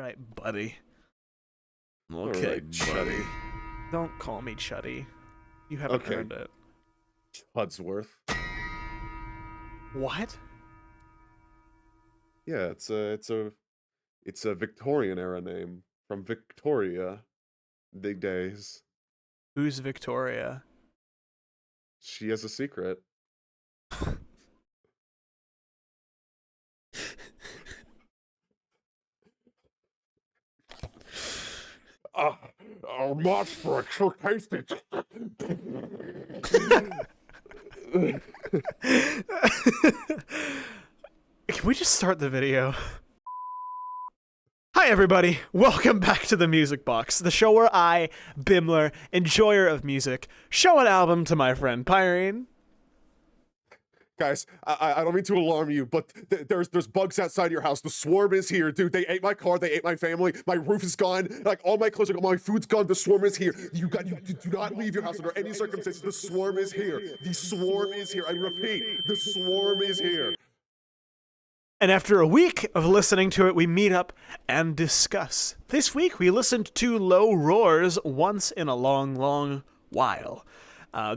right, buddy. Okay, All right, Chuddy. Don't call me Chuddy. You haven't Okay. earned it. Hudsworth. What? Yeah, it's a Victorian era name from Victoria. Big days. Who's Victoria? She has a secret. Our match for a so tasty. Can we just start the video? Hi everybody, welcome back to the Music Box, the show where I, Bimler, enjoyer of music, show an album to my friend Pyrine. Guys, I don't mean to alarm you, but there's bugs outside your house. The swarm is here, dude. They ate my car. They ate my family. My roof is gone. Like all my clothes are gone. My food's gone. The swarm is here. You do not leave your house under any circumstances. The swarm is here. The swarm is here. I repeat, the swarm is here. And after a week of listening to it, we meet up and discuss. This week, we listened to Low Roar's Once in a Long, Long While.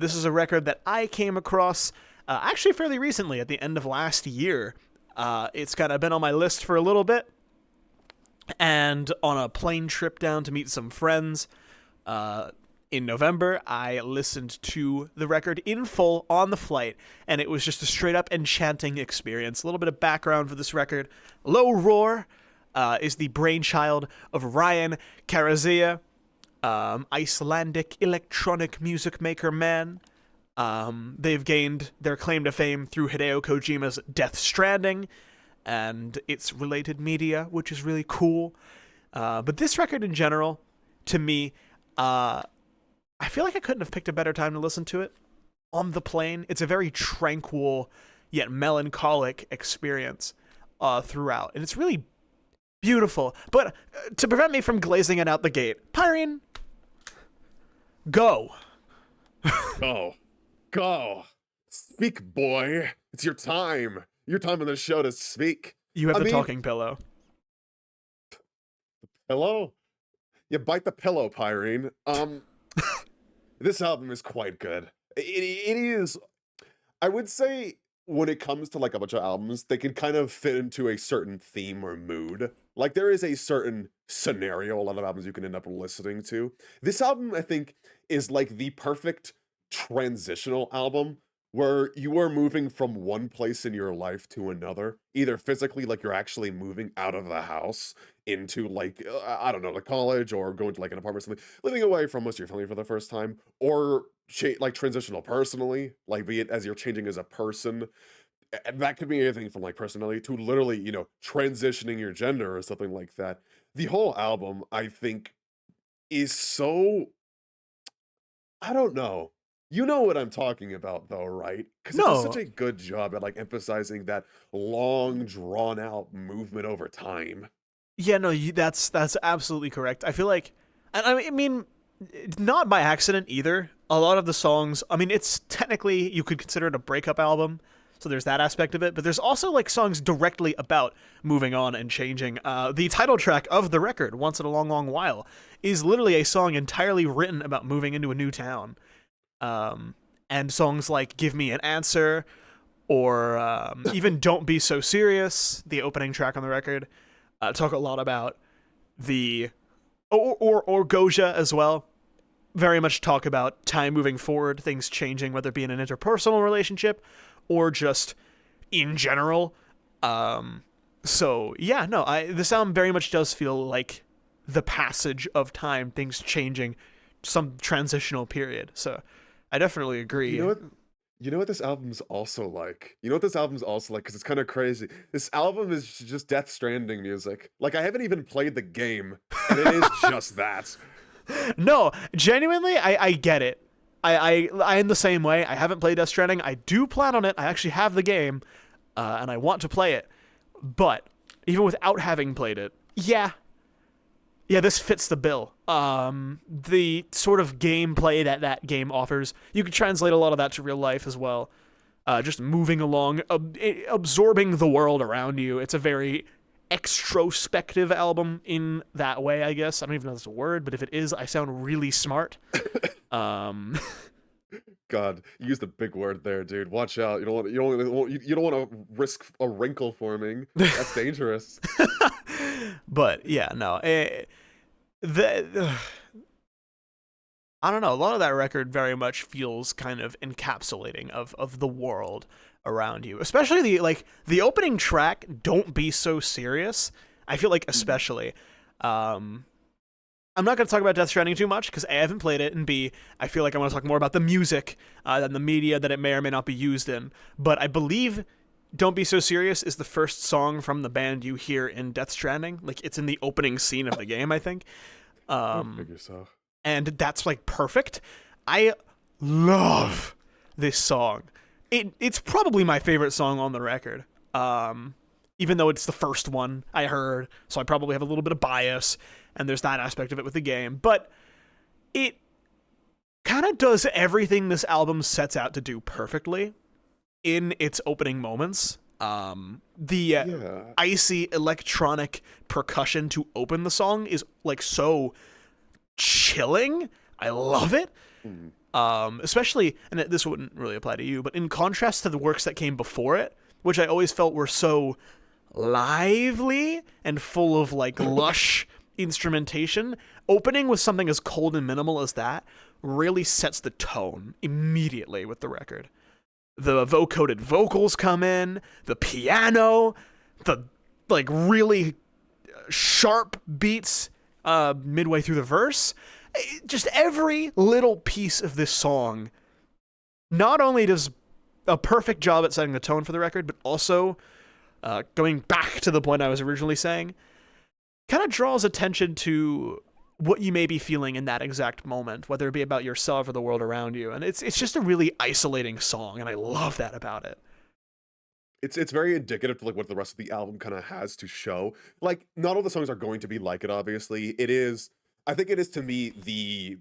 This is a record that I came across actually fairly recently, at the end of last year. It's kind of been on my list for a little bit. And on a plane trip down to meet some friends in November, I listened to the record in full on the flight, and it was just a straight-up enchanting experience. A little bit of background for this record. Low Roar is the brainchild of Ryan Karazia, Icelandic electronic music maker man. They've gained their claim to fame through Hideo Kojima's Death Stranding and its related media, which is really cool. But this record in general, to me, I feel like I couldn't have picked a better time to listen to it on the plane. It's a very tranquil yet melancholic experience throughout, and it's really beautiful. But to prevent me from glazing it out the gate, Pyrine, go. Go. Speak, boy. It's your time. Your time on the show to speak. You have the talking pillow. Pillow? You bite the pillow, Pyrine. This album is quite good. It is, I would say, when it comes to like a bunch of albums, they can kind of fit into a certain theme or mood. Like there is a certain scenario a lot of albums you can end up listening to. This album, I think, is like the perfect transitional album where you are moving from one place in your life to another, either physically, like you're actually moving out of the house into like, I don't know, like college or going to like an apartment or something, living away from most of your family for the first time, or like transitional personally, like be it as you're changing as a person. And that could be anything from like personality to literally, you know, transitioning your gender or something like that. The whole album, I think, is so, I don't know. You know what I'm talking about, though, right? Because it does such a good job at like emphasizing that long, drawn-out movement over time. Yeah, no, that's absolutely correct. I feel like, and I mean, not by accident either. A lot of the songs, I mean, it's technically, you could consider it a breakup album, so there's that aspect of it, but there's also like songs directly about moving on and changing. The title track of the record, Once in a Long, Long While, is literally a song entirely written about moving into a new town. And songs like Give Me an Answer or even Don't Be So Serious, the opening track on the record, talk a lot about the or Goja as well. Very much talk about time moving forward, things changing, whether it be in an interpersonal relationship or just in general. So yeah, no, this album very much does feel like the passage of time, things changing, some transitional period. So I definitely agree. You know what this album's also like? Because it's kind of crazy. This album is just Death Stranding music. Like, I haven't even played the game, and it is just that. No, genuinely, I get it. I am the same way. I haven't played Death Stranding. I do plan on it. I actually have the game, and I want to play it. But even without having played it, yeah, this fits the bill. The sort of gameplay that game offers, you could translate a lot of that to real life as well. Just moving along, absorbing the world around you. It's a very extrospective album in that way, I guess. I don't even know if that's a word, but if it is, I sound really smart. God, you used a big word there, dude. Watch out. You don't want to risk a wrinkle forming. That's dangerous. But yeah, no. I don't know. A lot of that record very much feels kind of encapsulating of the world around you, especially the opening track. Don't Be So Serious. I feel like especially. I'm not going to talk about Death Stranding too much because A, I haven't played it, and B, I feel like I want to talk more about the music than the media that it may or may not be used in. But I believe Don't Be So Serious is the first song from the band you hear in Death Stranding. Like, it's in the opening scene of the game, I think. I figure so. And that's like perfect. I love this song. It's probably my favorite song on the record. Even though it's the first one I heard, so I probably have a little bit of bias, and there's that aspect of it with the game. But it kind of does everything this album sets out to do perfectly in its opening moments. The icy electronic percussion to open the song is like so chilling. I love it. Especially, and this wouldn't really apply to you, but in contrast to the works that came before it, which I always felt were so lively and full of like lush instrumentation, opening with something as cold and minimal as that really sets the tone immediately with the record. The vocoded vocals come in, the piano, the like really sharp beats midway through the verse. Just every little piece of this song not only does a perfect job at setting the tone for the record, but also, going back to the point I was originally saying, kind of draws attention to what you may be feeling in that exact moment, whether it be about yourself or the world around you. And it's just a really isolating song, and I love that about it. It's very indicative to like what the rest of the album kind of has to show. Like, not all the songs are going to be like it, obviously. I think it is, to me, the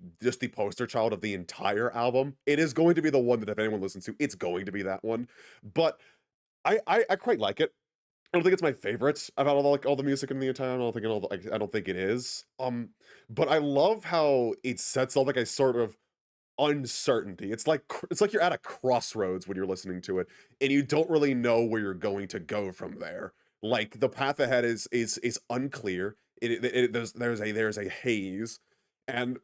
poster child of the entire album. It is going to be the one that if anyone listens to, it's going to be that one. But I quite like it. I don't think it's my favorite about all the music in the entire. I don't think it is. But I love how it sets up like a sort of uncertainty. It's like you're at a crossroads when you're listening to it, and you don't really know where you're going to go from there. Like, the path ahead is unclear. There's a haze, and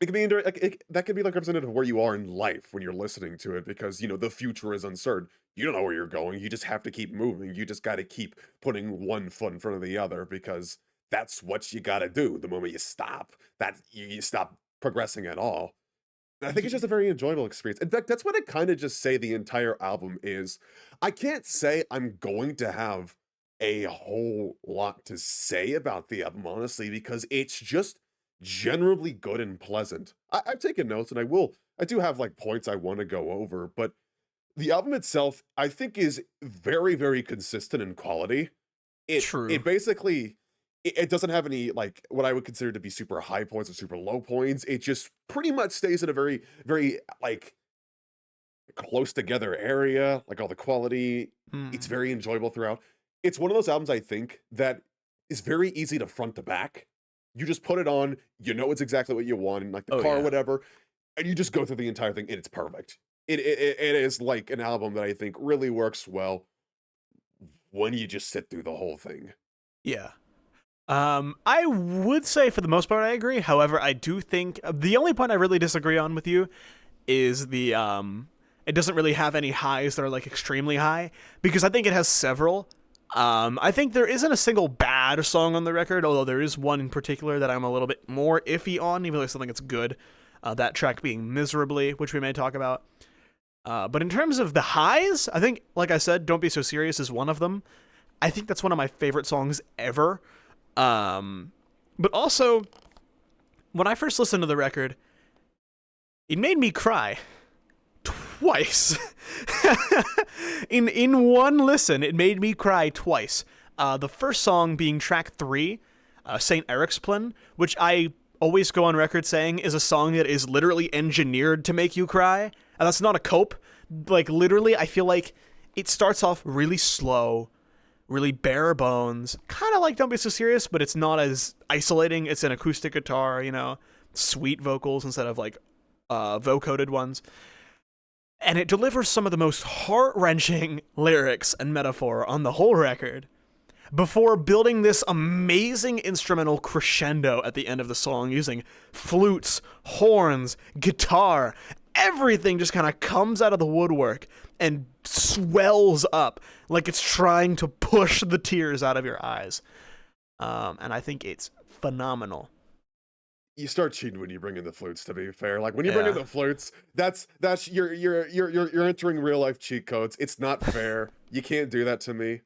it can be that could be like representative of where you are in life when you're listening to it, because the future is uncertain. You don't know where you're going. You just have to keep moving. You just got to keep putting one foot in front of the other, because that's what you got to do. The moment you stop, you stop progressing at all. And I think it's just a very enjoyable experience. In fact, that's what I kind of just say the entire album is. I can't say I'm going to have a whole lot to say about the album, honestly, because it's just generally good and pleasant. I've taken notes, and I do have like points I want to go over, but the album itself, I think, is very, very consistent in quality. True. It basically, it doesn't have any like what I would consider to be super high points or super low points. It just pretty much stays in a very, very like close together area. Like, all the quality, it's very enjoyable throughout. It's one of those albums, I think, that is very easy to front to back. You just put it on, it's exactly what you want in like the car or whatever, and you just go through the entire thing, and it's perfect. It is like an album that I think really works well when you just sit through the whole thing. Yeah. I would say for the most part I agree. However, I do think the only point I really disagree on with you is the it doesn't really have any highs that are like extremely high, because I think it has several. I think there isn't a single bad song on the record, although there is one in particular that I'm a little bit more iffy on, even though I still think it's good. That track being Miserably, which we may talk about. But in terms of the highs, I think, like I said, Don't Be So Serious is one of them. I think that's one of my favorite songs ever. But also, when I first listened to the record, it made me cry. Twice. in one listen, it made me cry twice. The first song being track 3, St. Ericsplan, which I always go on record saying is a song that is literally engineered to make you cry. And that's not a cope. Like, literally, I feel like it starts off really slow, really bare bones, kind of like Don't Be So Serious, but it's not as isolating. It's an acoustic guitar, sweet vocals instead of like vocoded ones. And it delivers some of the most heart-wrenching lyrics and metaphor on the whole record before building this amazing instrumental crescendo at the end of the song using flutes, horns, guitar. Everything just kind of comes out of the woodwork and swells up like it's trying to push the tears out of your eyes. And I think it's phenomenal. You start cheating when you bring in the flutes, to be fair. Like when you bring in the flutes, that's you're entering real life cheat codes. It's not fair. You can't do that to me.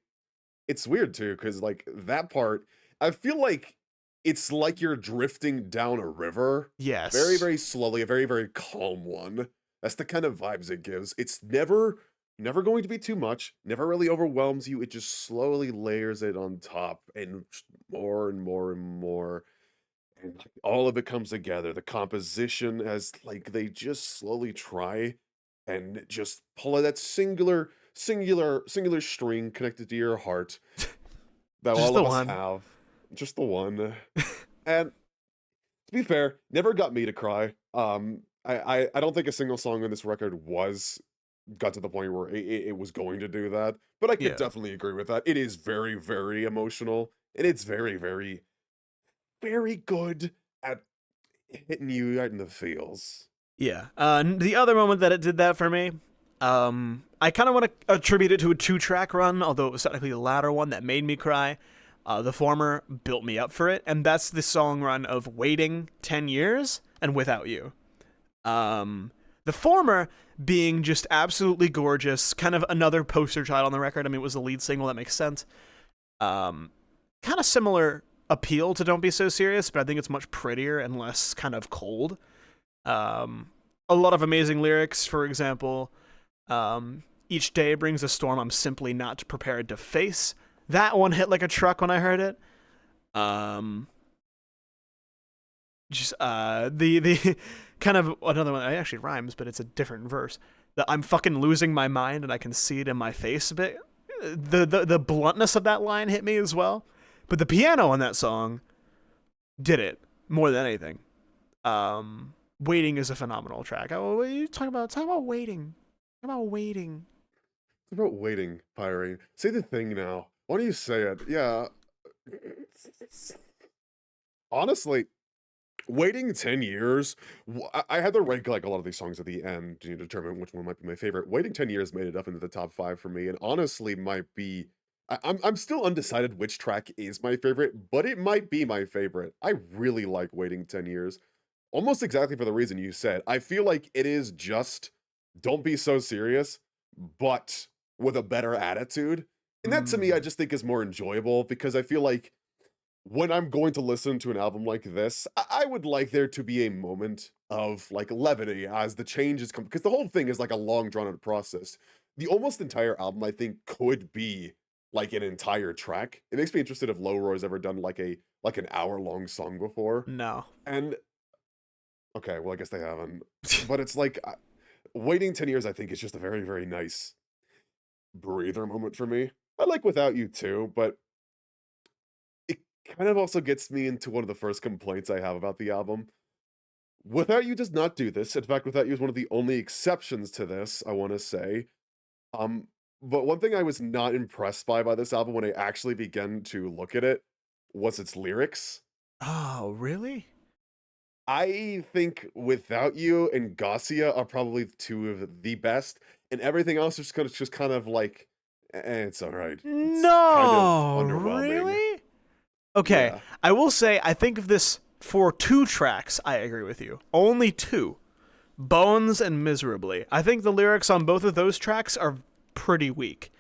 It's weird too, because like that part, I feel like it's like you're drifting down a river. Yes. Very, very slowly, a very, very calm one. That's the kind of vibes it gives. It's never going to be too much, never really overwhelms you. It just slowly layers it on top and more and more and more. And all of it comes together. The composition as like they just slowly try and just pull out that singular string connected to your heart that all of us have. Just the one. And to be fair, never got me to cry. I don't think a single song on this record got to the point where it was going to do that. But I could definitely agree with that. It is very, very emotional. And it's very, very, very good at hitting you right in the feels. Yeah. The other moment that it did that for me, I kind of want to attribute it to a 2-track run, although it was technically the latter one that made me cry. The former built me up for it, and that's the song run of Waiting 10 Years and Without You. The former being just absolutely gorgeous, kind of another poster child on the record. I mean, it was the lead single, that makes sense. Kind of similar appeal to Don't Be So Serious, but I think it's much prettier and less kind of cold. A lot of amazing lyrics, for example, each day brings a storm I'm simply not prepared to face. That one hit like a truck when I heard it. The kind of another one, it actually rhymes, but it's a different verse. The I'm fucking losing my mind and I can see it in my face a bit. The bluntness of that line hit me as well. But the piano on that song did it more than anything. Waiting is a phenomenal track. What are you talking about? Talk about waiting. Talk about waiting. It's about waiting, Pyrine. Say the thing now. Why don't you say it? Yeah. Honestly, waiting 10 years, I had to rank like a lot of these songs at the end to determine which one might be my favorite. Waiting 10 years made it up into the top 5 for me, and honestly might be... I'm still undecided which track is my favorite, but it might be my favorite. I really like Waiting 10 Years. Almost exactly for the reason you said. I feel like it is just Don't Be So Serious, but with a better attitude. And that to me, I just think is more enjoyable because I feel like when I'm going to listen to an album like this, I would like there to be a moment of like levity as the changes come, because the whole thing is like a long drawn out process. The almost entire album, I think, could be like an entire track. It makes me interested if Low Roar's ever done like an hour-long song before. No. And okay, well, I guess they haven't. But it's like Waiting 10 Years, I think, is just a very, very nice breather moment for me. I like Without You too, but it kind of also gets me into one of the first complaints I have about the album. Without You does not do this. In fact, Without You is one of the only exceptions to this, I want to say. But one thing I was not impressed by this album when I actually began to look at it was its lyrics. Oh, really? I think Without You and Gausia are probably two of the best, and everything else is just kind of like, it's all right. It's no, kind of underwhelming. Really? Okay, Yeah. I will say I think of this for 2 tracks. I agree with you. Only 2, Bones and Miserably. I think the lyrics on both of those tracks are pretty weak.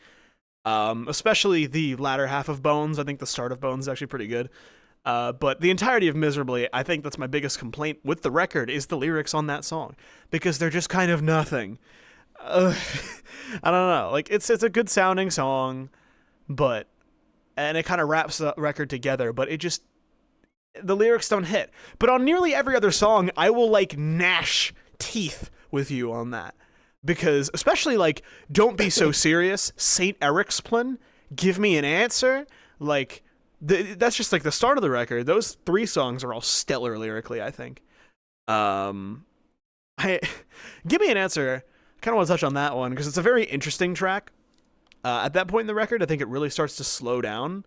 Especially the latter half of Bones. I think the start of Bones is actually pretty good. But the entirety of Miserably, I think that's my biggest complaint with the record, is the lyrics on that song. Because they're just kind of nothing. I don't know. Like, it's a good sounding song, and it kind of wraps the record together, but the lyrics don't hit. But on nearly every other song, I will, like, gnash teeth with you on that. Because, especially, like, Don't Be So Serious, St. Eric's Plan, Give Me an Answer, like that's just like the start of the record. Those 3 songs are all stellar lyrically, I think. I Give Me an Answer, I kind of want to touch on that one because it's a very interesting track. At that point in the record, I think it really starts to slow down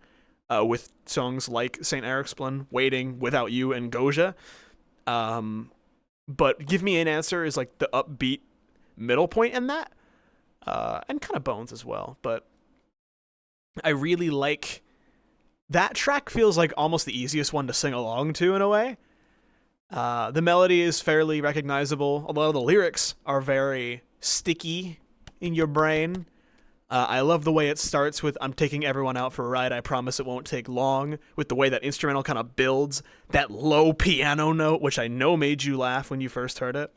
with songs like St. Ericsplen, Waiting, Without You, and Goja. But Give Me an Answer is like the upbeat middle point in that, and kind of Bones as well. But I really like that track. Feels like almost the easiest one to sing along to in a way. The melody is fairly recognizable. A lot of the lyrics are very sticky in your brain. I love the way it starts with "I'm taking everyone out for a ride, I promise it won't take long," with the way that instrumental kind of builds, that low piano note, which I know made you laugh when you first heard it.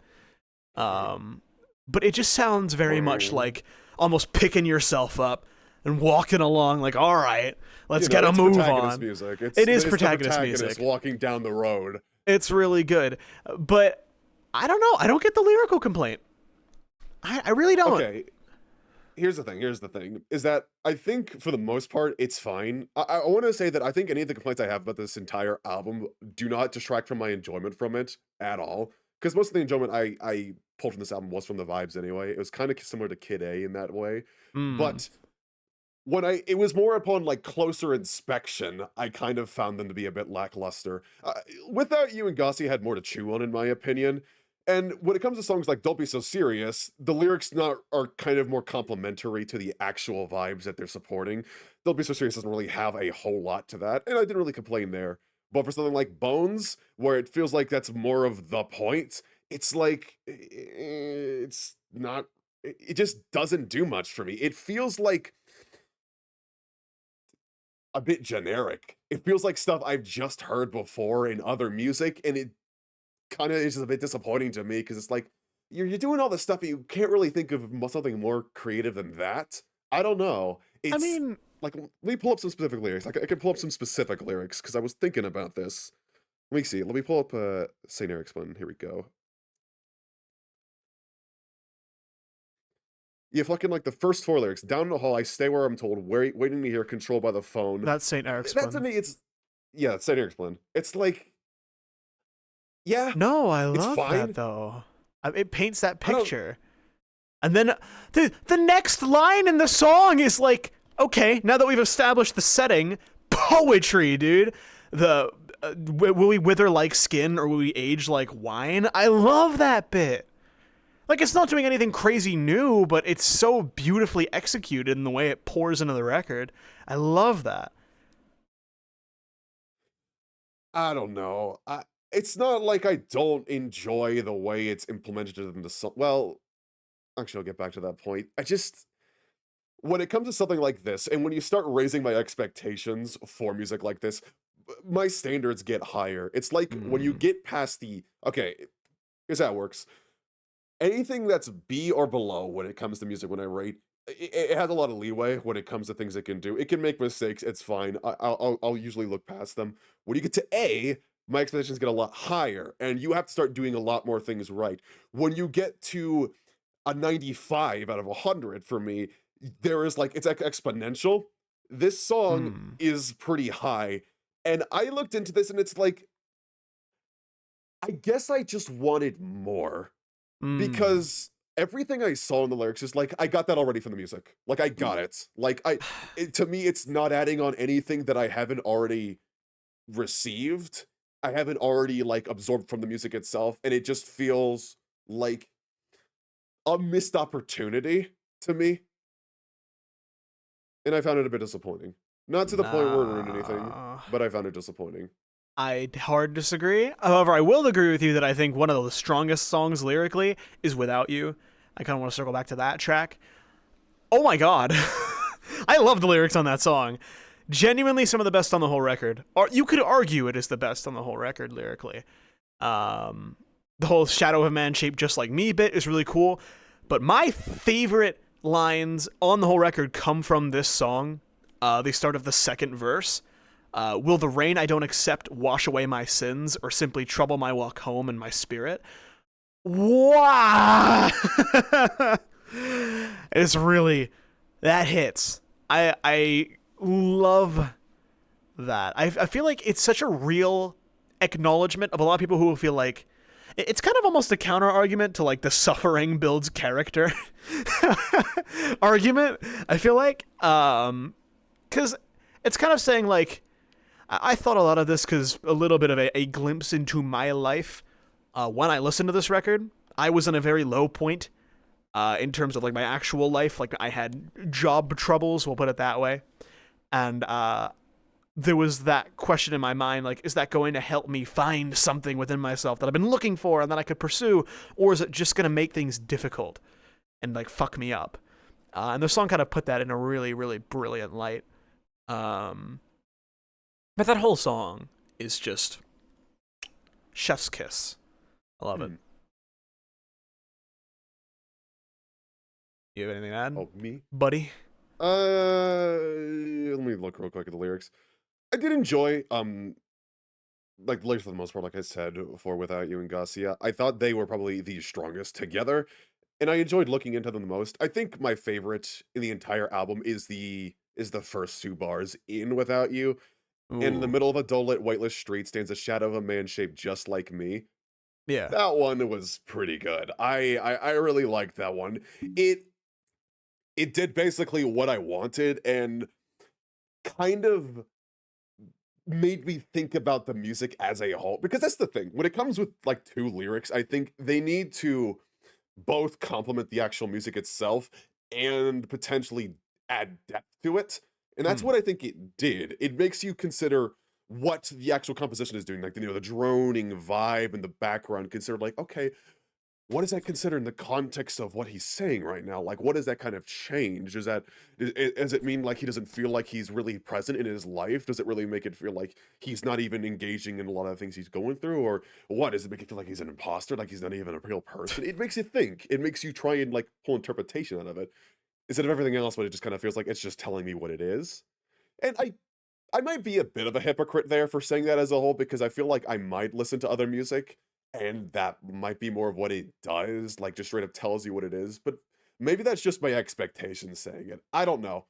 But it just sounds very much like almost picking yourself up and walking along like, all right, let's get a move on. Music. It is protagonist music. Walking down the road. It's really good. But I don't know. I don't get the lyrical complaint. I really don't. Okay. Here's the thing, is that I think for the most part, it's fine. I want to say that I think any of the complaints I have about this entire album do not distract from my enjoyment from it at all. Because most of the enjoyment I pulled from this album was from the vibes anyway. It was kind of similar to Kid A in that way. But when it was more upon like closer inspection, I kind of found them to be a bit lackluster. Without You and Gossi had more to chew on, in my opinion. And when it comes to songs like Don't Be So Serious, the lyrics are kind of more complementary to the actual vibes that they're supporting. Don't Be So Serious doesn't really have a whole lot to that, and I didn't really complain there. But for something like Bones, where it feels like that's more of the point, it's like, it's not, it just doesn't do much for me. It feels like a bit generic. It feels like stuff I've just heard before in other music, and it kind of is just a bit disappointing to me because it's like you're doing all this stuff, but you can't really think of something more creative than that. I don't know. It's, I mean, like, let me pull up some specific lyrics. I can pull up some specific lyrics because I was thinking about this. Let me see. Let me pull up St. Eric's one. Here we go. Yeah, fucking like the first 4 lyrics. Down in the hall, I stay where I'm told, waiting to hear, controlled by the phone. that's St. Eric's. That to me, it's St. Eric's one. It's like, yeah. No, I it's love fine. that though. It paints that picture. And then the next line in the song is like, okay, now that we've established the setting, poetry, dude. Will we wither like skin or will we age like wine? I love that bit. Like, it's not doing anything crazy new, but it's so beautifully executed in the way it pours into the record. I love that. I don't know. It's not like I don't enjoy the way it's implemented in the song. Well, actually, I'll get back to that point. When it comes to something like this, and when you start raising my expectations for music like this, my standards get higher. It's like when you get past okay, here's how it works. Anything that's B or below when it comes to music, when I rate, it has a lot of leeway when it comes to things it can do. It can make mistakes. It's fine. I'll usually look past them. When you get to A, my expectations get a lot higher, and you have to start doing a lot more things right. When you get to a 95 out of 100 for me, there is like, it's exponential. This song is pretty high, and I looked into this, and it's like, I guess I just wanted more, because everything I saw in the lyrics is like, I got that already from the music. Like, I got it. Like, to me, it's not adding on anything that I haven't already received. I haven't already like absorbed from the music itself, and it just feels like a missed opportunity to me. And I found it a bit disappointing. Not to the point where it ruined anything, but I found it disappointing. I hard disagree. However, I will agree with you that I think one of the strongest songs lyrically is Without You. I kind of want to circle back to that track. Oh my god. I love the lyrics on that song. Genuinely some of the best on the whole record. Or you could argue it is the best on the whole record lyrically. The whole shadow of a man shaped just like me bit is really cool. But my favorite lines on the whole record come from this song. They start of the second verse. Will the rain I don't accept wash away my sins or simply trouble my walk home and my spirit? Wow! It's really, that hits. I love that. I feel like it's such a real acknowledgement of a lot of people who will feel like it's kind of almost a counter argument to like the suffering builds character argument. I feel like, because it's kind of saying like, I thought a lot of this because a little bit of a glimpse into my life. When I listened to this record, I was in a very low point in terms of like my actual life. Like I had job troubles, we'll put it that way. And there was that question in my mind, like, is that going to help me find something within myself that I've been looking for and that I could pursue? Or is it just going to make things difficult and like fuck me up? And the song kind of put that in a really, really brilliant light. But that whole song is just chef's kiss. I love it. You have anything to add? Oh, me? Buddy? Let me look real quick at the lyrics. I did enjoy, like, the lyrics for the most part, like I said before, Without You and Garcia. I thought they were probably the strongest together, and I enjoyed looking into them the most. I think my favorite in the entire album is the first two bars in Without You. Ooh. And in the middle of a dull-lit, whiteless street stands a shadow of a man shaped just like me. Yeah. That one was pretty good. I really liked that one. It did basically what I wanted and kind of made me think about the music as a whole. Because that's the thing. When it comes with like two lyrics, I think they need to both complement the actual music itself and potentially add depth to it. And that's what I think it did. It makes you consider what the actual composition is doing, like the droning vibe in the background. Consider like, okay, what does that consider in the context of what he's saying right now? Like, what does that kind of change? Does it mean like he doesn't feel like he's really present in his life? Does it really make it feel like he's not even engaging in a lot of things he's going through? Or what? Does it make it feel like he's an imposter, like he's not even a real person? It makes you think. It makes you try and like pull interpretation out of it instead of everything else, but it just kind of feels like it's just telling me what it is. And I might be a bit of a hypocrite there for saying that as a whole, because I feel like I might listen to other music and that might be more of what it does, like just straight up tells you what it is. But maybe that's just my expectations saying it. I don't know.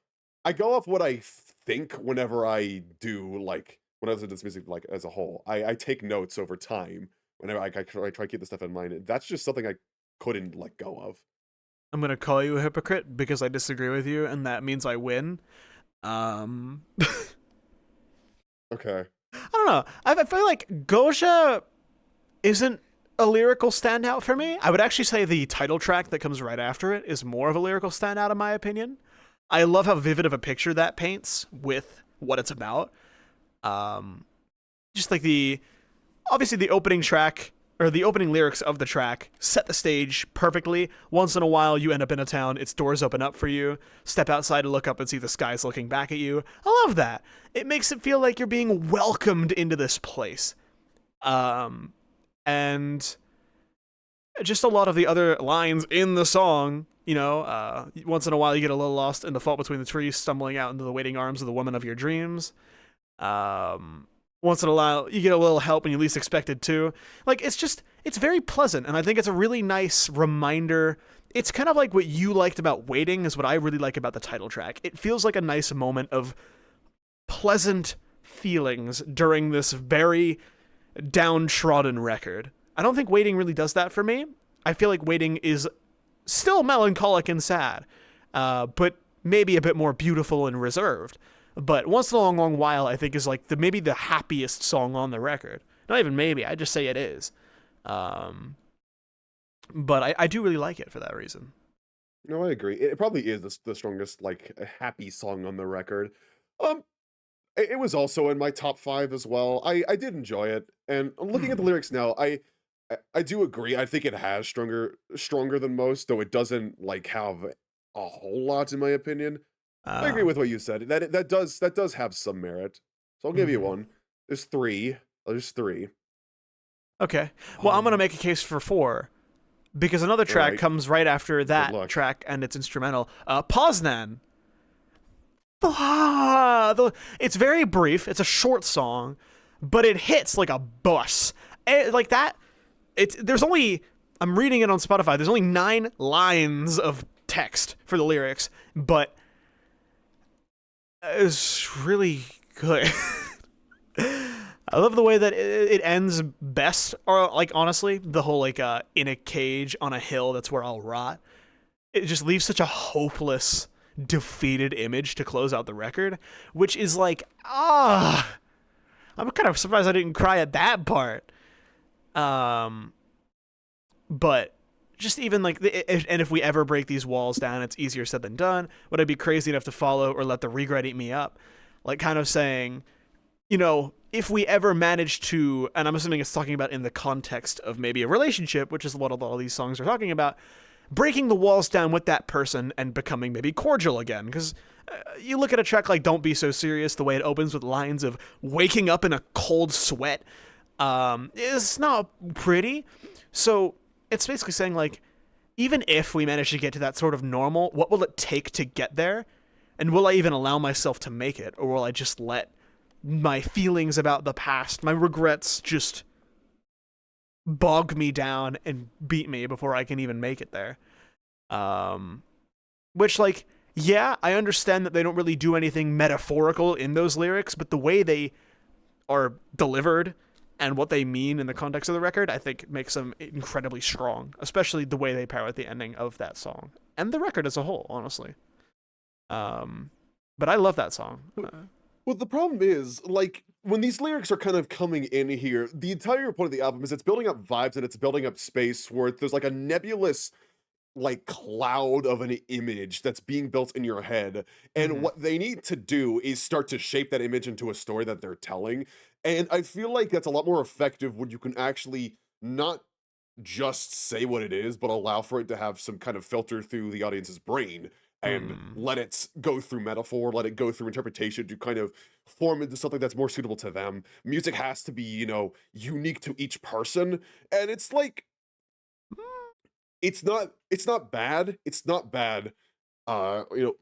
I go off what I think whenever I do, like when I listen to this music, like as a whole. I take notes over time whenever I try to keep this stuff in mind. And that's just something I couldn't let go of. I'm going to call you a hypocrite because I disagree with you, and that means I win. Okay. I don't know. I feel like Goja isn't a lyrical standout for me. I would actually say the title track that comes right after it is more of a lyrical standout in my opinion. I love how vivid of a picture that paints with what it's about. Just like obviously the opening track, or the opening lyrics of the track, set the stage perfectly. Once in a while, you end up in a town, its doors open up for you, step outside to look up and see the skies looking back at you. I love that. It makes it feel like you're being welcomed into this place. And just a lot of the other lines in the song, once in a while you get a little lost in the fault between the trees, stumbling out into the waiting arms of the woman of your dreams. Once in a while, you get a little help when you least expect it to. Like, it's very pleasant, and I think it's a really nice reminder. It's kind of like what you liked about Waiting is what I really like about the title track. It feels like a nice moment of pleasant feelings during this very downtrodden record. I don't think Waiting really does that for me. I feel like Waiting is still melancholic and sad, but maybe a bit more beautiful and reserved. But Once in a Long, Long While, I think, is like maybe the happiest song on the record. Not even maybe, I just say it is. But I do really like it for that reason. No, I agree. It probably is the strongest, like, happy song on the record. It was also in my top 5 as well. I did enjoy it. And I'm looking at the lyrics now, I do agree. I think it has stronger than most, though it doesn't, like, have a whole lot, in my opinion. I agree with what you said. That does have some merit. So I'll give you one. There's 3. There's 3. Okay. Well, I'm gonna make a case for 4, because another track comes right after that track, and it's instrumental. Poznan. It's very brief. It's a short song, but it hits like a bus. Like that. I'm reading it on Spotify. There's only 9 lines of text for the lyrics, but is really good. I love the way that it ends best, or like honestly, the whole like in a cage on a hill, that's where I'll rot. It just leaves such a hopeless, defeated image to close out the record, which is like, I'm kind of surprised I didn't cry at that part. But just even like, and if we ever break these walls down, it's easier said than done. Would I be crazy enough to follow or let the regret eat me up? Like kind of saying, you know, if we ever manage to, and I'm assuming it's talking about in the context of maybe a relationship, which is what a lot of these songs are talking about, breaking the walls down with that person and becoming maybe cordial again. Because you look at a track like Don't Be So Serious, the way it opens with lines of waking up in a cold sweat, it's not pretty. So it's basically saying, like, even if we manage to get to that sort of normal, what will it take to get there? And will I even allow myself to make it? Or will I just let my feelings about the past, my regrets, just bog me down and beat me before I can even make it there? Which, like, yeah, I understand that they don't really do anything metaphorical in those lyrics, but the way they are delivered and what they mean in the context of the record, I think makes them incredibly strong, especially the way they pair with the ending of that song and the record as a whole, honestly. But I love that song. Well, the problem is, like, when these lyrics are kind of coming in here, the entire point of the album is it's building up vibes and it's building up space where there's like a nebulous, like, cloud of an image that's being built in your head. And what they need to do is start to shape that image into a story that they're telling. And I feel like that's a lot more effective when you can actually not just say what it is, but allow for it to have some kind of filter through the audience's brain and let it go through metaphor, let it go through interpretation to kind of form into something that's more suitable to them. Music has to be, you know, unique to each person. And it's like, it's not bad. It's not bad. You know,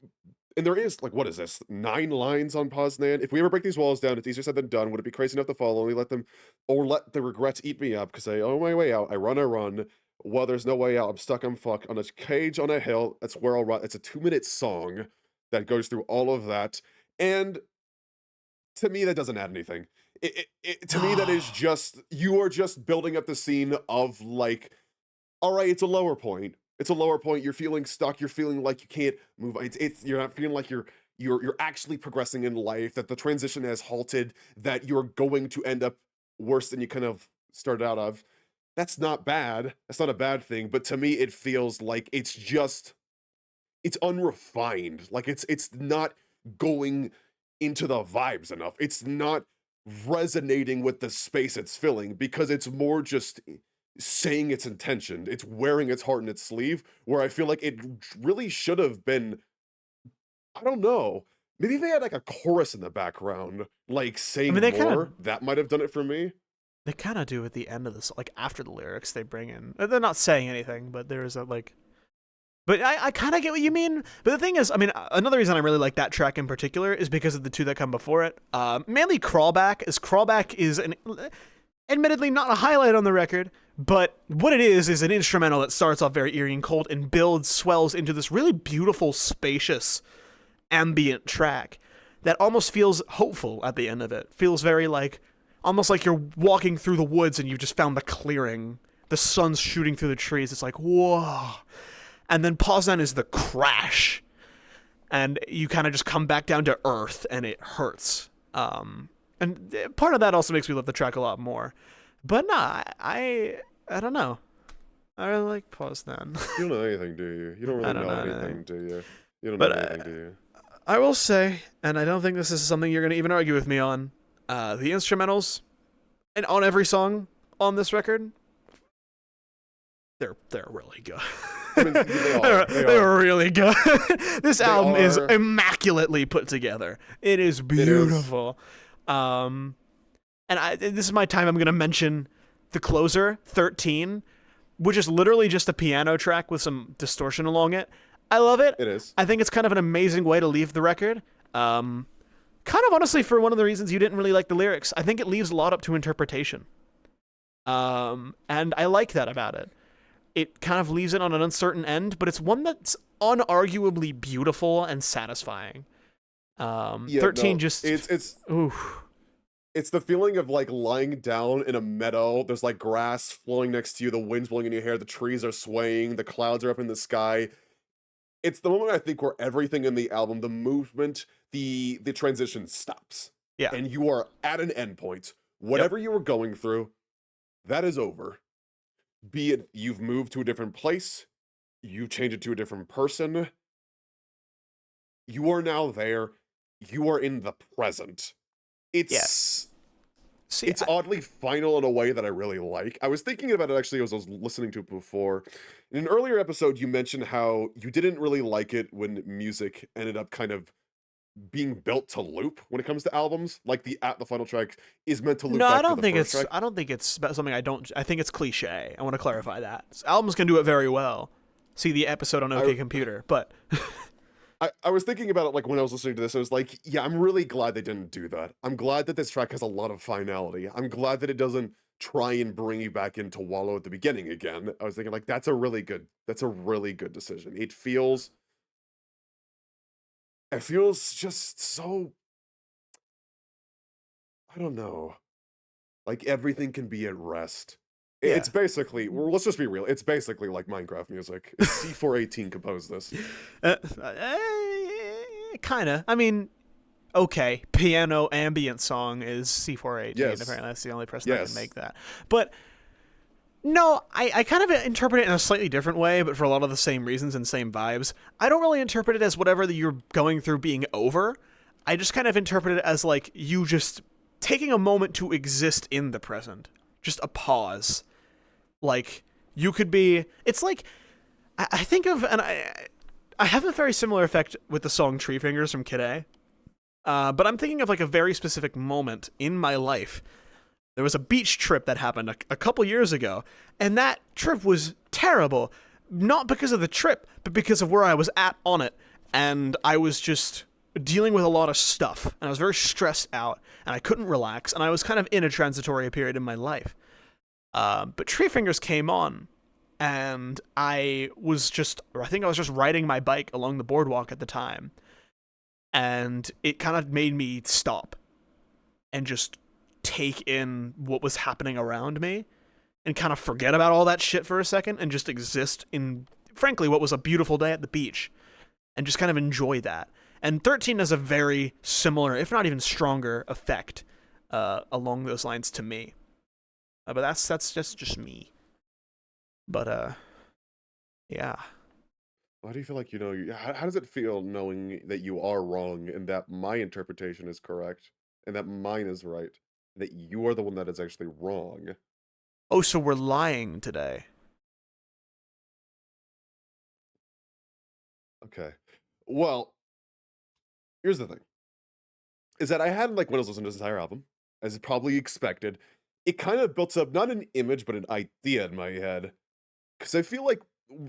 and there is, like, what is this? 9 lines on Poznan. If we ever break these walls down, it's easier said than done. Would it be crazy enough to follow? Only let the regrets eat me up, because I owe my way out. I run. Well, there's no way out. I'm stuck. I'm fucked on a cage on a hill. That's where I'll run. It's a 2-minute song that goes through all of that. And to me, that doesn't add anything. To me, that is just, you are just building up the scene of, like, all right, it's a lower point. It's a lower point. You're feeling stuck. You're feeling like you can't move. You're not feeling like you're actually progressing in life, that the transition has halted, that you're going to end up worse than you kind of started out of. That's not bad. That's not a bad thing. But to me, it feels like it's unrefined. Like it's not going into the vibes enough. It's not resonating with the space it's filling, because it's more just saying its intention. It's wearing its heart in its sleeve, where I feel like it really should have been, I don't know, maybe they had like a chorus in the background, like saying more. That might have done it for me. They kind of do at the end of this, like after the lyrics, they bring in, they're not saying anything, but there's a like, but I kind of get what you mean. But the thing is, I mean, another reason I really like that track in particular is because of the 2 that come before it. Mainly Crawlback is admittedly not a highlight on the record, but what it is an instrumental that starts off very eerie and cold and swells into this really beautiful, spacious, ambient track that almost feels hopeful at the end of it. Feels very like, almost like you're walking through the woods and you've just found the clearing. The sun's shooting through the trees. It's like, whoa. And then Poznan is the crash. And you kind of just come back down to earth and it hurts. And part of that also makes me love the track a lot more. But nah, I don't know. I really like Poznan. You don't know anything, do you? You don't really know anything, do you? You don't know anything, do you? I will say, and I don't think this is something you're going to even argue with me on, the instrumentals and on every song on this record, they're really good. I mean, they're really good. This album is immaculately put together. It is beautiful. And this is my time. I'm going to mention the closer, 13, which is literally just a piano track with some distortion along it. I love it. It is. I think it's kind of an amazing way to leave the record. Kind of honestly for one of the reasons you didn't really like the lyrics. I think it leaves a lot up to interpretation. And I like that about it. It kind of leaves it on an uncertain end, but it's one that's unarguably beautiful and satisfying. Yeah, 13 no, just, it's oof. it's the feeling of like lying down in a meadow. There's like grass flowing next to you, the wind's blowing in your hair, the trees are swaying, the clouds are up in the sky. It's the moment I think where everything in the album, the movement, the transition stops. Yeah. And you are at an endpoint. Yep. Whatever you were going through, that is over. Be it you've moved to a different place, you change it to a different person, you are now there, you are in the present. It's Yes. See, it's oddly final in a way that I really like. I was thinking about it actually as I was listening to it before. In an earlier episode, you mentioned how you didn't really like it when music ended up kind of being built to loop when it comes to albums. Like the final track is meant to loop no, I back to don't the think first it's. track. I don't think it's something I don't. I think it's cliche. I want to clarify that albums can do it very well. See the episode on OK I, Computer, but I was thinking about it like when I was listening to this. I was like, yeah, I'm really glad they didn't do that. I'm glad that this track has a lot of finality. I'm glad that it doesn't try and bring you back into Wallow at the beginning again. I was thinking like that's a really good decision. It feels just so, I don't know. Like everything can be at rest. yeah, It's basically, well, let's just be real. It's basically like Minecraft music. C418 composed this. kind of. I mean, okay, piano ambient song is C418. Yes. Apparently, that's the only person that can Yes. make that. But no, I kind of interpret it in a slightly different way, but for a lot of the same reasons and same vibes. I don't really interpret it as whatever that you're going through being over. I just kind of interpret it as like you just taking a moment to exist in the present. Just a pause. Like, you could be. It's like. I think of. And I have a very similar effect with the song Tree Fingers from Kid A. But I'm thinking of like a very specific moment in my life. There was a beach trip that happened a couple years ago, and that trip was terrible. Not because of the trip, but because of where I was at on it. And I was just dealing with a lot of stuff, and I was very stressed out, and I couldn't relax, and I was kind of in a transitory period in my life. But Tree Fingers came on, and I think I was just riding my bike along the boardwalk at the time, and it kind of made me stop and just take in what was happening around me and kind of forget about all that shit for a second and just exist in, frankly, what was a beautiful day at the beach and just kind of enjoy that. And 13 has a very similar, if not even stronger, effect along those lines to me. But that's just me. But, yeah. Why do you feel like how does it feel knowing that you are wrong and that my interpretation is correct and that mine is right, that you are the one that is actually wrong? Oh, so we're lying today. Okay. Well, here's the thing. Is that I had like when I was listening to this entire album, as probably expected, it kind of built up not an image but an idea in my head. Because I feel like,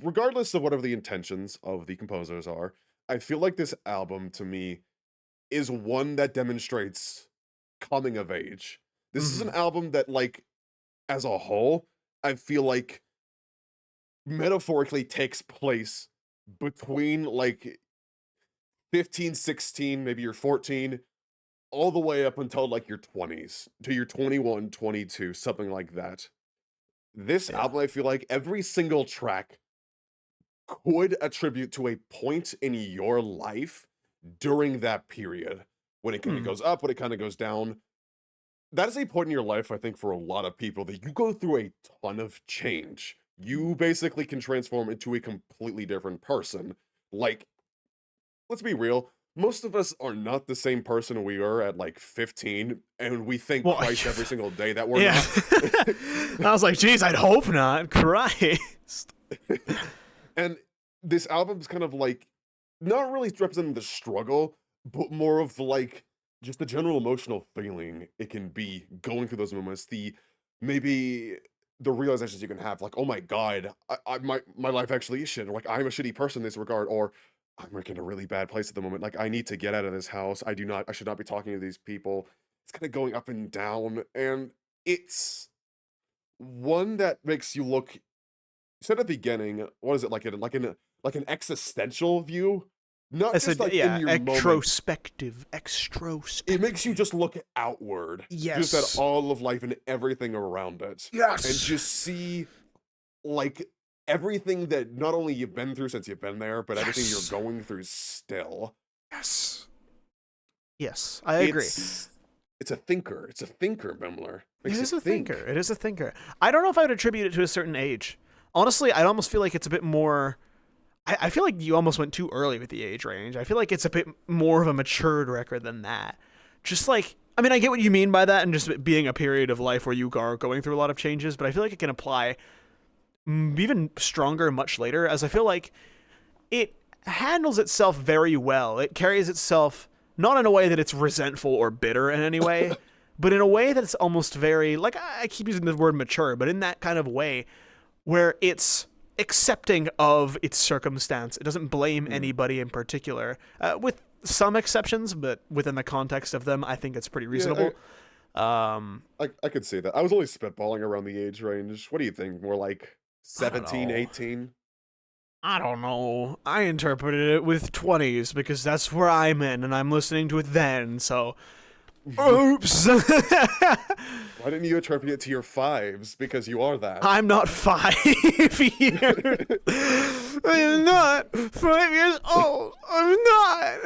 regardless of whatever the intentions of the composers are, I feel like this album to me is one that demonstrates coming of age. This is an album that, like, as a whole, I feel like metaphorically takes place between like 15, 16, maybe you're 14, all the way up until like your 20s to your 21, 22, something like that. This Yeah. album, I feel like every single track could attribute to a point in your life during that period when it kind of goes up, when it kind of goes down. That is a point in your life, I think, for a lot of people that you go through a ton of change. You basically can transform into a completely different person. Like, let's be real. Most of us are not the same person we were at like 15, and we thank Well, Christ every single day that we're yeah. not. I was like, geez, I'd hope not. Christ. And this album's kind of like not really representing the struggle, but more of like just the general emotional feeling it can be going through those moments. Maybe the realizations you can have, like, oh my god, my life actually is shit, or like I'm a shitty person in this regard, or I'm like in a really bad place at the moment. Like I need to get out of this house. I should not be talking to these people. It's kind of going up and down, and it's one that makes you look. You said at the beginning, what is it like? Like an existential view Not just like in your moment. extrospective. It makes you just look outward. Yes. Just at all of life and everything around it. Yes. And just see, like, everything that not only you've been through since you've been there, but everything you're going through still. Yes. Yes, I agree. It's a thinker. It's a thinker, Bimler. It is a thinker. It is a thinker. I don't know if I would attribute it to a certain age. Honestly, I almost feel like it's a bit more... I feel like you almost went too early with the age range. I feel like it's a bit more of a matured record than that. Just like, I mean, I get what you mean by that and just it being a period of life where you are going through a lot of changes, but I feel like it can apply even stronger much later, as I feel like it handles itself very well. It carries itself not in a way that it's resentful or bitter in any way, but in a way that's almost very, like, I keep using the word mature, but in that kind of way where it's accepting of its circumstance. It doesn't blame anybody in particular, with some exceptions, but within the context of them, I think it's pretty reasonable. I could see that. I was only spitballing around the age range. What do you think? More like 17, 18? I don't know. I interpreted it with 20s because that's where I'm in and I'm listening to it then, so... Oops. Why didn't you attribute it to your 5s? Because you are that. I'm not 5 years. I am not 5 years old. I'm not.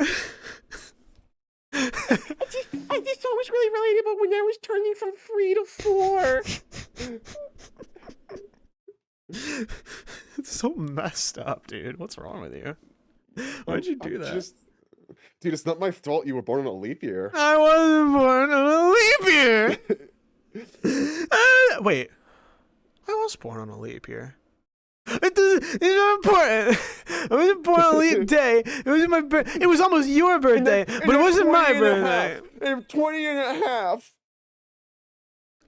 I just thought it was really relatable when I was turning from 3 to 4. It's so messed up, dude. What'd wrong with you? Why'd you do that? Dude, it's not my fault you were born on a leap year. I wasn't born on a leap year. Wait. I was born on a leap year. It's not important. I wasn't born on a leap day. It was my it was almost your birthday, but it wasn't my birthday. I'm 20 and a half.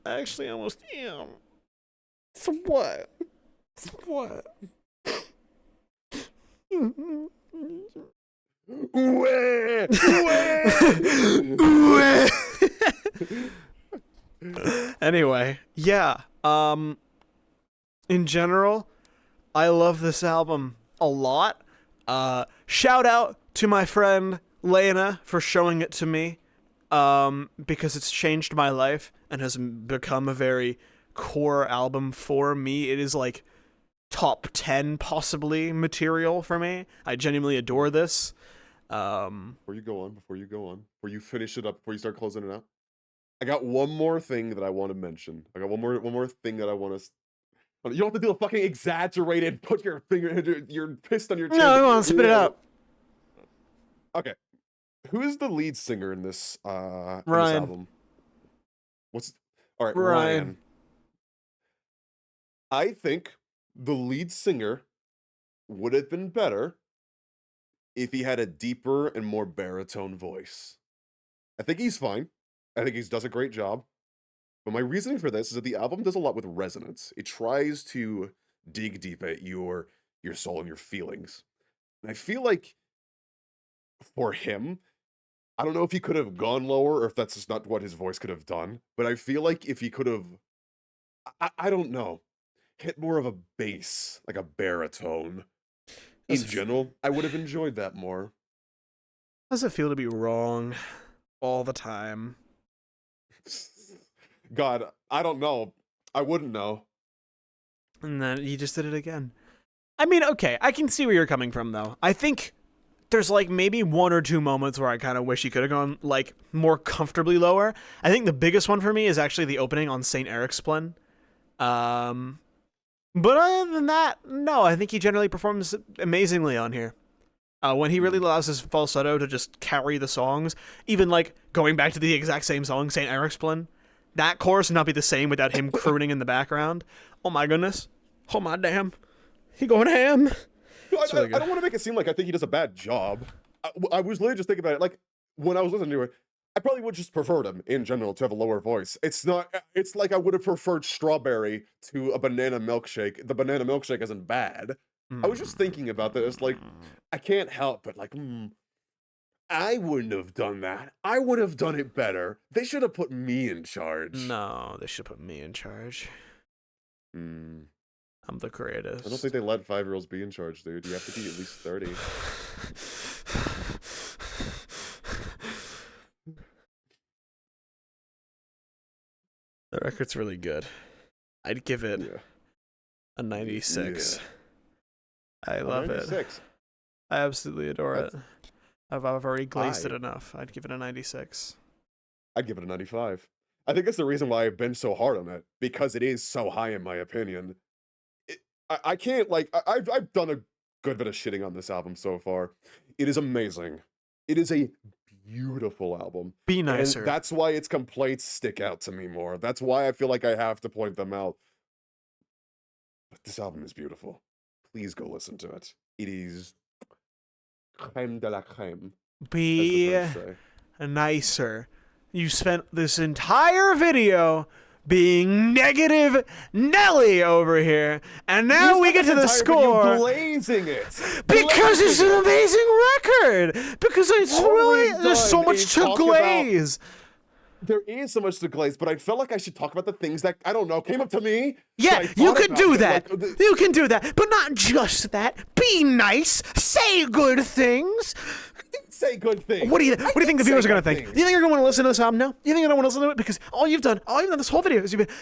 I actually almost am. So what? So what? Anyway, yeah. In general, I love this album a lot. Shout out to my friend Lena for showing it to me, because it's changed my life and has become a very core album for me. It is like top 10 possibly material for me. I genuinely adore this. Before you go on, before you finish it up, before you start closing it out, I got one more thing that I want to mention. I got one more thing that I want to. You don't have to do a fucking exaggerated. Put your finger, your fist on your chin. No, I want to spit it out. Okay, who is the lead singer in this? In this Ryan. album. All right, Ryan. I think the lead singer would have been better if he had a deeper and more baritone voice. I think he's fine. I think he does a great job. But my reasoning for this is that the album does a lot with resonance. It tries to dig deep at your soul and your feelings. And I feel like for him, I don't know if he could have gone lower or if that's just not what his voice could have done. But I feel like if he could have, I don't know, hit more of a bass, like a baritone. In general, I would have enjoyed that more. How does it feel to be wrong all the time? God, I don't know. I wouldn't know. And then he just did it again. I mean, okay, I can see where you're coming from, though. I think there's like maybe one or two moments where I kind of wish he could have gone like more comfortably lower. I think the biggest one for me is actually the opening on St. Eric's Splen. But other than that, no, I think he generally performs amazingly on here. When he really allows his falsetto to just carry the songs, even like going back to the exact same song, St. Eric's Splen, that chorus would not be the same without him crooning in the background. Oh my goodness. Oh my damn. He going ham. I don't want to make it seem like I think he does a bad job. I was literally just thinking about it. Like, when I was listening to it, I probably would just preferred him in general to have a lower voice. It's like I would have preferred Strawberry to a banana milkshake. The banana milkshake isn't bad. I was just thinking about that. It's like, I can't help but like, I wouldn't have done that. I would have done it better. They should have put me in charge. No, they should put me in charge. I'm the greatest. I don't think they let 5-year-olds be in charge, dude. You have to be at least 30. The record's really good. I'd give it Yeah. a 96. I A love 96. it. I absolutely adore it. That's- I've already glazed it I- enough. I'd give it a 96. I'd give it a 95. I think that's the reason why I've been so hard on it, because it is so high in my opinion. I can't, like, I've done a good bit of shitting on this album so far. It is amazing. It is a beautiful album. Be nicer. And that's why its complaints stick out to me more. That's why I feel like I have to point them out. But this album is beautiful. Please go listen to it. It is crème de la crème, as Be the French say. nicer. You spent this entire video being negative Nelly over here, and now You we spent get to the this entire video score glazing it. because it's an Glazing it. amazing record. Because it's All really we've there's so done much is to talk about- glaze. There is so much to glaze, but I felt like I should talk about the things that, I don't know, came up to me. Yeah, I you thought could about do it, that. like, You can do that, but not just that. Be nice. Say good things. say good things. What do you think the viewers are gonna think? things. You think you're gonna want to listen to this album? No. You think you're gonna want to listen to it because all you've done this whole video is you've been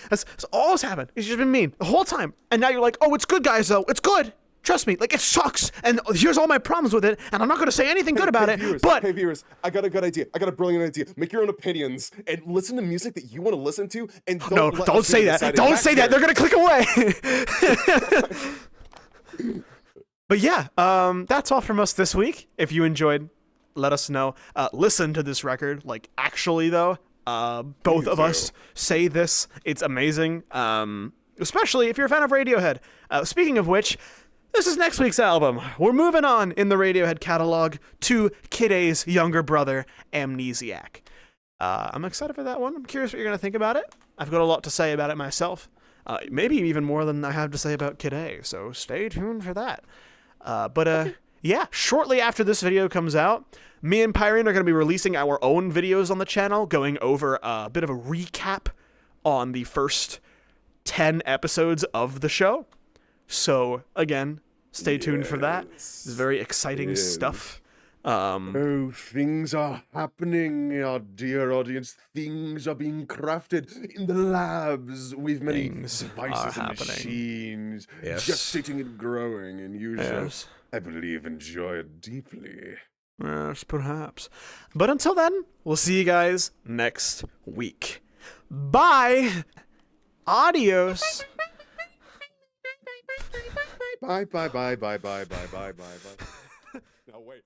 that's all that's happened. It's just been mean the whole time, and now you're like, oh, it's good, guys. Though it's good. Trust me, like it sucks, and here's all my problems with it, and I'm not gonna say anything good about it. Viewers, But hey viewers, I got a good idea. I got a brilliant idea. Make your own opinions and listen to music that you want to listen to. And don't say that. Don't say that. They're gonna click away. But yeah, that's all from us this week. If you enjoyed, let us know. Listen to this record. Like, actually, though, both of us say this. It's amazing. Especially if you're a fan of Radiohead. Speaking of which, this is next week's album. We're moving on in the Radiohead catalog to Kid A's younger brother, Amnesiac. I'm excited for that one. I'm curious what you're going to think about it. I've got a lot to say about it myself. Maybe even more than I have to say about Kid A, so stay tuned for that. Yeah, shortly after this video comes out, me and Pyrine are going to be releasing our own videos on the channel, going over a bit of a recap on the first 10 episodes of the show. So, again, stay tuned for that. It's very exciting stuff. Oh, things are happening, our dear audience. Things are being crafted in the labs with many Things devices are and happening. machines, Yes. gestating and growing, and you shall, Yes. I believe, enjoy it deeply. Yes, perhaps. But until then, we'll see you guys next week. Bye! Adios! Bye, bye, bye, bye, bye, bye, bye, bye, bye. No, wait.